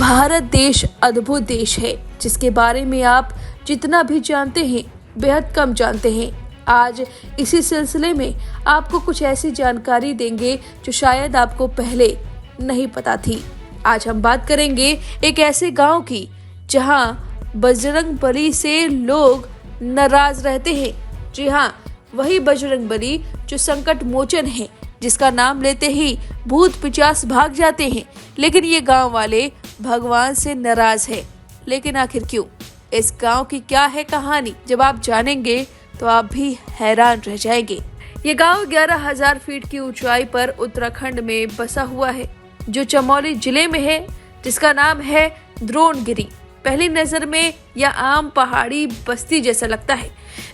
भारत देश अद्भुत देश है जिसके बारे में आप जितना भी जानते हैं बेहद कम जानते हैं। आज इसी सिलसिले में आपको कुछ ऐसी जानकारी देंगे जो शायद आपको पहले नहीं पता थी। आज हम बात करेंगे एक ऐसे गांव की जहां बजरंग बली से लोग नाराज रहते हैं। जी हाँ, वही बजरंग बली जो संकट मोचन है, जिसका नाम लेते ही भूत पिशाच भाग जाते हैं। लेकिन ये गांव वाले भगवान से नाराज है। लेकिन आखिर क्यों? इस गांव की क्या है कहानी? जब आप जानेंगे तो आप भी हैरान रह जाएंगे। ये गांव 11,000 फीट की ऊंचाई पर उत्तराखंड में बसा हुआ है, जो चमोली जिले में है, जिसका नाम है द्रोणगिरी। पहली नजर में यह आम पहाड़ी बस्ती जैसा लगता है,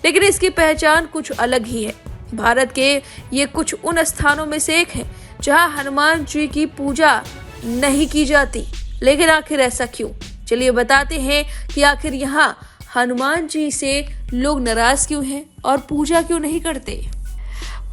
लेकिन इसकी पहचान कुछ अलग ही है। भारत के ये कुछ उन स्थानों में से एक है जहां हनुमान जी की पूजा नहीं की जाती। लेकिन आखिर ऐसा क्यों? चलिए बताते हैं कि आखिर यहाँ हनुमान जी से लोग नाराज क्यों हैं और पूजा क्यों नहीं करते।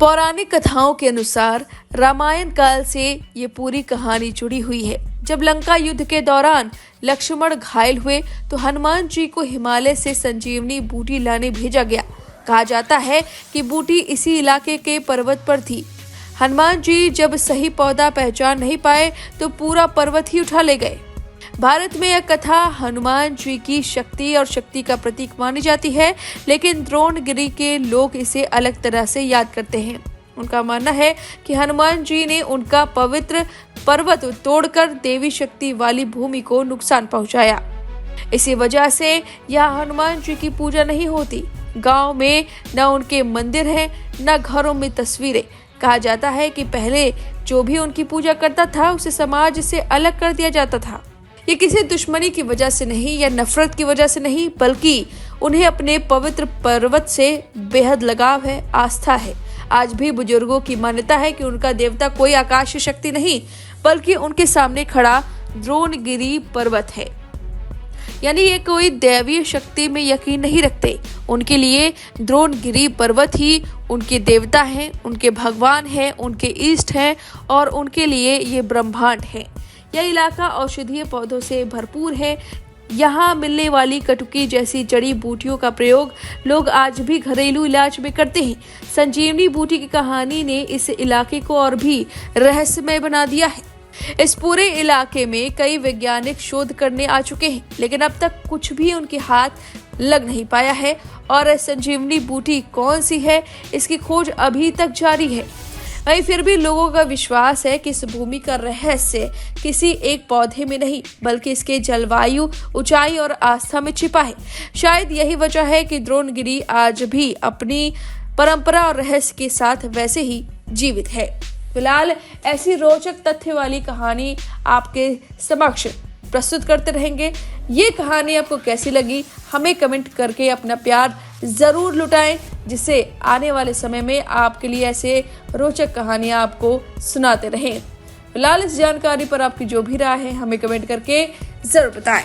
पौराणिक कथाओं के अनुसार रामायण काल से ये पूरी कहानी जुड़ी हुई है। जब लंका युद्ध के दौरान लक्ष्मण घायल हुए तो हनुमान जी को हिमालय से संजीवनी बूटी लाने भेजा गया। कहा जाता है कि बूटी इसी इलाके के पर्वत पर थी। हनुमान जी जब सही पौधा पहचान नहीं पाए तो पूरा पर्वत ही उठा ले गए। भारत में यह कथा हनुमान जी की शक्ति और शक्ति का प्रतीक मानी जाती है, लेकिन द्रोणगिरी के लोग इसे अलग तरह से याद करते हैं। उनका मानना है कि हनुमान जी ने उनका पवित्र पर्वत तोड़कर देवी शक्ति वाली भूमि को नुकसान पहुंचाया। इसी वजह से यहाँ हनुमान जी की पूजा नहीं होती। गांव में न उनके मंदिर हैं, न घरों में तस्वीरें। कहा जाता है कि पहले जो भी उनकी पूजा करता था उसे समाज से अलग कर दिया जाता था। ये किसी दुश्मनी की वजह से नहीं या नफरत की वजह से नहीं, बल्कि उन्हें अपने पवित्र पर्वत से बेहद लगाव है, आस्था है। आज भी बुजुर्गों की मान्यता है कि उनका देवता कोई आकाशीय शक्ति नहीं, बल्कि उनके सामने खड़ा द्रोणगिरी पर्वत है। यानी ये कोई दैवीय शक्ति में यकीन नहीं रखते। उनके लिए द्रोणगिरी पर्वत ही उनके देवता हैं, उनके भगवान हैं, उनके इष्ट हैं और उनके लिए ये ब्रह्मांड है। यह इलाका औषधीय पौधों से भरपूर है। यहाँ मिलने वाली कटुकी जैसी जड़ी बूटियों का प्रयोग लोग आज भी घरेलू इलाज में करते हैं। संजीवनी बूटी की कहानी ने इस इलाके को और भी रहस्यमय बना दिया है। इस पूरे इलाके में कई वैज्ञानिक शोध करने आ चुके हैं, लेकिन अब तक कुछ भी उनके हाथ लग नहीं पाया है। और संजीवनी बूटी कौन सी है, इसकी खोज अभी तक जारी है। वहीं फिर भी लोगों का विश्वास है कि इस भूमि का रहस्य किसी एक पौधे में नहीं, बल्कि इसके जलवायु, ऊंचाई और आस्था में छिपा है। शायद यही वजह है कि द्रोणगिरी आज भी अपनी परंपरा और रहस्य के साथ वैसे ही जीवित है। फिलहाल ऐसी रोचक तथ्य वाली कहानी आपके समक्ष प्रस्तुत करते रहेंगे। ये कहानी आपको कैसी लगी, हमें कमेंट करके अपना प्यार जरूर लुटाएं, जिससे आने वाले समय में आपके लिए ऐसे रोचक कहानियां आपको सुनाते रहें। फिलहाल इस जानकारी पर आपकी जो भी राय है हमें कमेंट करके जरूर बताएं।